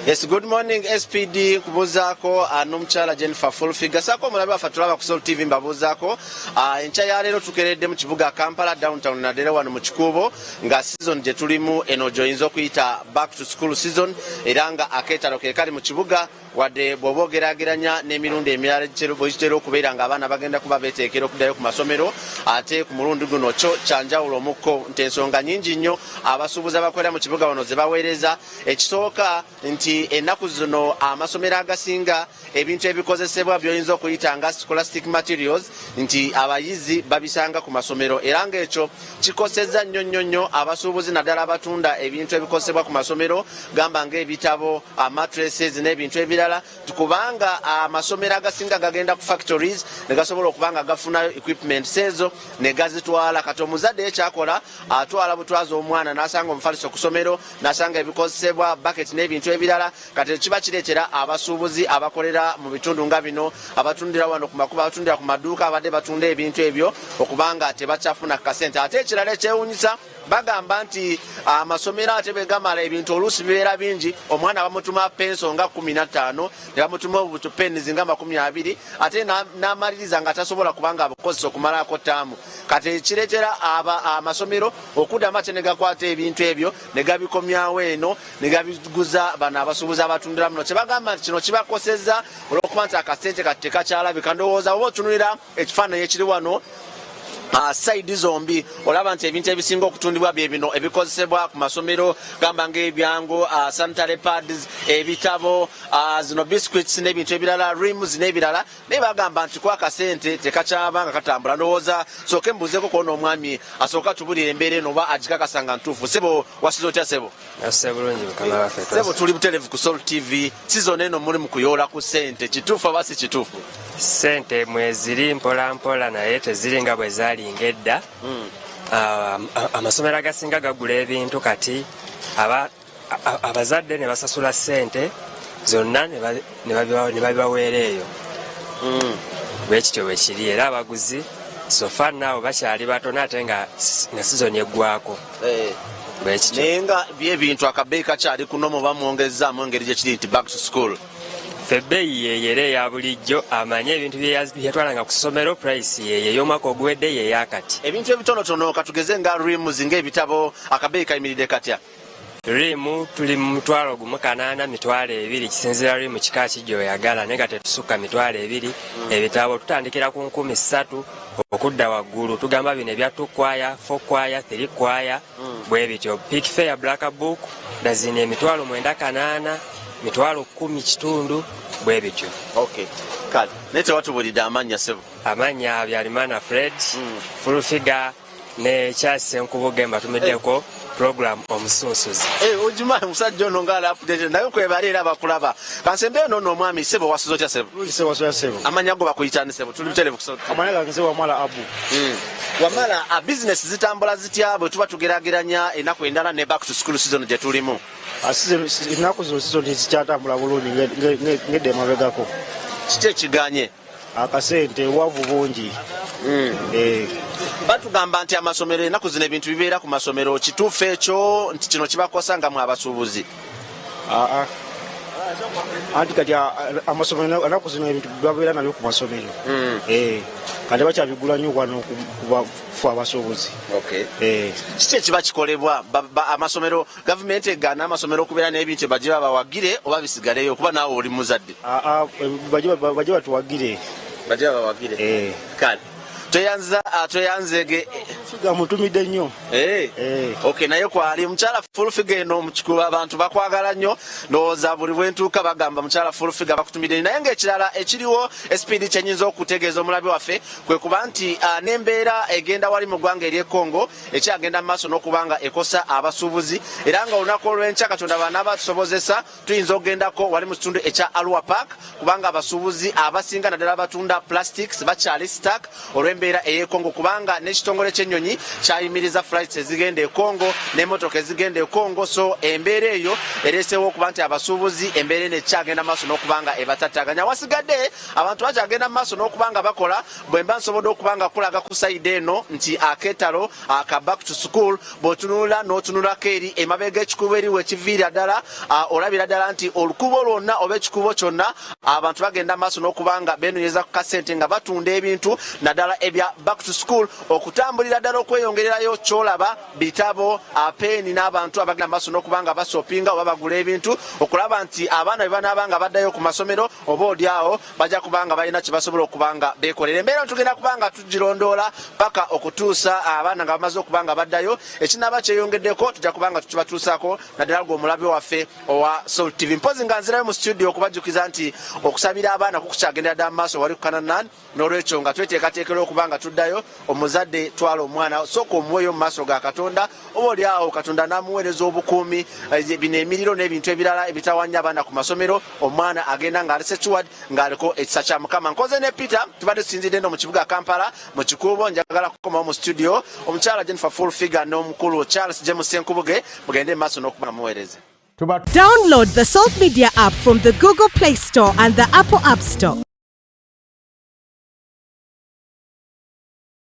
Yes, good morning SPD kubuzako n'omukyala Jennifer Fulfiga sako mulabe afatulaba ku Soul TV mbabuzako encha ya lero tukeredde mu kibuga Kampala downtown nadere wano mu kikubo nga season je tulimu eno joyinzo kuyita back to school season eranga aketalo kekali mu kibuga wadde bw'obogerageranya n'emirundi emirala ekitera okubeera nga abaana bagenda kuba beteekera okuddayo ku masomero ate ku mulundi guno kyo kyanjawulo omukko nti ensonga nnyingi nnyo abasuubuzi abakolera mu kibuga wano ze baweereza ekisooka nti ennaku zino amasomero agasinga ebintu ebikozesebwa by'oyinza okuyita nga scholastic materials nti abayizi babisanga ku masomero era ng'ekyo kikosezza nnyo abasuubuzi naddala abatunda ebintu ebikozesebwa ku masomero gamba ng'ebitabo mattresses n'ebintu ebirala tukubanga amasomero agasinga gagenda ku factories ne gasobola okubanga gafunayo equipment sezo ne gazitwala kati omuzadde ekyakola atwala butwaza omwana n'asanga omufaliso ku ssomero n'asanga ebikozesebwa bucket n'ebintu ebirala kati kiba kireetera abasuubuzi abakolera mu bitundu nga bino abatundira wano ku makuba abatundira ku maduuka abadde batunda ebintu ebyo okubanga tebakyafuna kasente ate ekirala ekyewuunyisa bagamba nti amasomero ate begamala ebintu oluusi bibeera bingi omwana bamutuma penso nga 15 ne bamutuma obutu pennies nga 20 ate n'amaliriza nga tasobola kubanga abakozesa okumalako ttaamu kati ekireetera amasomero okuddamu ate ne gakwata ebintu ebyo ne gabikomyawo eno ne gabiguza bano abasuubuzi abatundira muno kyebagamba nti kino kibakosezza olw'okuba nti akasente kati tekakyalabika ndowooza oba otunulira ekifaananyi ekiri wano side zombi olaba nti ebintu ebisinga okutundibwa bye bino ebikozesebwa ku masomero gamba ng'ebyangu sanitary pads ebitabo zino biscuits n'ebintu ebirala rims n'ebirala naye bagamba nti kwa kasente tekakyabanga katambula ndowooza sooke mbuzeeko kwona omwami asooka tubulira embeera eno oba agikakasanga ntuufu sebo wasiza otya sebo sebo tuli butereevu ku Soul TV season eno muli mu kuyoola ku sente kituufu oba si kituufu sente mweziri mpola naye teziringa bwe zalinga edda amasomero agasinga gagula ebintu kati abazadde ne basasula sente zonna ne babibaweera eyo bwekityo bwe kiri era abaguzi sofa naawe bakyali batono ate nga sizoni eggwako bwekityo naye nga byebintu akabeeyi kakyali kuno muba mwongezaamu engeri gye kiri nti back to school febbeeyi yeeyera eya bulijjo amanye ebintu byeyatwalanga ku ssomero price yeeye ey'omwaka oguwedde yeeyakati ebintu ebitonotono katugeze nga rims ng'ebitabo akabeeyi kayimiridde katya rimu tuli mu 1,800 kisinzira rimu kika ki gy'oyagala naye nga tetusukka 200 ebitabo tutandikira ku 3,000 okudda waggulu tugamba bino ebya 2 kwaya 4 kwaya 3 kwaya bwe bityo pick fair black book dazini 9,800 10,000 kitundu bwe bityo okay kale naye tewatubulidde amannya sebo amannya Byalimana Fred Fulfiga ne Charles Nkubugemba tumiddeko program omusunsuzi ojumaye musajja ono nga update naye kwebali era bakulaba kansembe ono omwami sebo wasizo tya sebo amanya go bakuyitani sebo tuli butereevu ku Soul amanya ganze Wamala Abu Wamala a business zitambula zitya bwe tuba tugerageranya ennaku endala ne back to school season gye tulimu ennaku zino season zikyatambula bulungi ngedde emabegako kiki ekiganye akasente wavu bungi batugamba nti amasomero ennaku zino ebintu bibeera ku masomero kituufu ekyo nti kino kibakosa nga mwe abasuubuzi anti kati amasomero ennaku zino ebintu babeera nabyo ku masomero kati bakyabigula nnyo wano kubafu abasuubuzi kiki ekiba kikolebwa amasomero gavumenti egaana amasomero okubeera n'ebintu bajje babawagire oba bisigaleyo okuba naawe oli muzadde bajje batuwagire kale toyanzege figa mutumidde nnyo okay naye kwali mukyala Fulfiga eno mukikuba abantu bakwagala nnyo ndowooza buli bwentuuka bagamba mukyala Fulfiga bakutumidde naye ng'ekirala ekiriwo SPD kyenyinza okutegeeza omulabi waffe kwe kuba nti n'embeera egenda wali mu ggwanga ery'e Congo ekyagenda mu maaso n'okubanga ekosa abasuubuzi era nga olunaku olw'enkya Katonda banaaba tusobozesa tuyinza okugendako wali mu kitundu ekya Arua Park kubanga abasuubuzi abasinga naddala abatunda plastics bakyali stack olw'embeera olw'embeera ey'e Congo kubanga n'ekitongole ky'ennyonyi kyayimiriza flights ezigenda e Congo n'emmotoka ezigenda e Congo. So embeera eyo ereesewo okuba nti abasuubuzi embeera eno ekyagenda maaso n'okubanga ebatattaganya. Wasigadde abantu bakyagenda maaso n'okubanga bakola bwe mba nsobodde okubanga kulaga ku sayidi eno nti akeetalo aka back to school bw'otunula n'otunulako eri emabega ekikubo eriwo ekiviira ddala olabira ddala nti olukubo lwonna oba ekikubo kyonna abantu bagenda maaso n'okubanga beenonyeza ku kasente nga batunda ebintu naddala ebya back to school okutambulira ddala okweyongererayo kyolaba bitabo peeni n'abantu abagenda maaso n'okubanga basopinga oba bagula ebintu okulaba nti abaana bwe banaabanga baddayo ku masomero oba oliawo bajja kubanga balina kye basobola okubanga beekolera. Embeera tugenda kubanga tugirondoola paka okutuusa abaana nga bamaze okubanga baddayo. Ekinaaba kyeyongeddeko tujja kubanga tukibatuusaako naddala gw'omulabe waffe owa Soul TV. Mpozi nga nzirayo mu studio okubajjukiza nti okusabira abaana kukukyagendera ddala mu maaso wali ku Kananan n'olwekyo nga tweteekateekera okubanga tuddayo omuzadde twala omwana sooka omuweeyo mu maaso ga Katonda oba oliawo Katonda n'amuweereza obukuumi bino emiriro n'ebintu ebirala ebitawanya abaana ku masomero omwana agenda ng'ali secured ng'aliko ekisa kya Mukama. Nkoze ne Peter tubadde tusinzidde eno mu kibuga Kampala mu kikuubo njagala kukomawo mu studio omukyala Jennifer Full Figure n'omukulu Charles James Senkubuge mugende mu maaso n'okuba muweereze. Download the Salt Media app from the Google Play Store and the Apple App Store.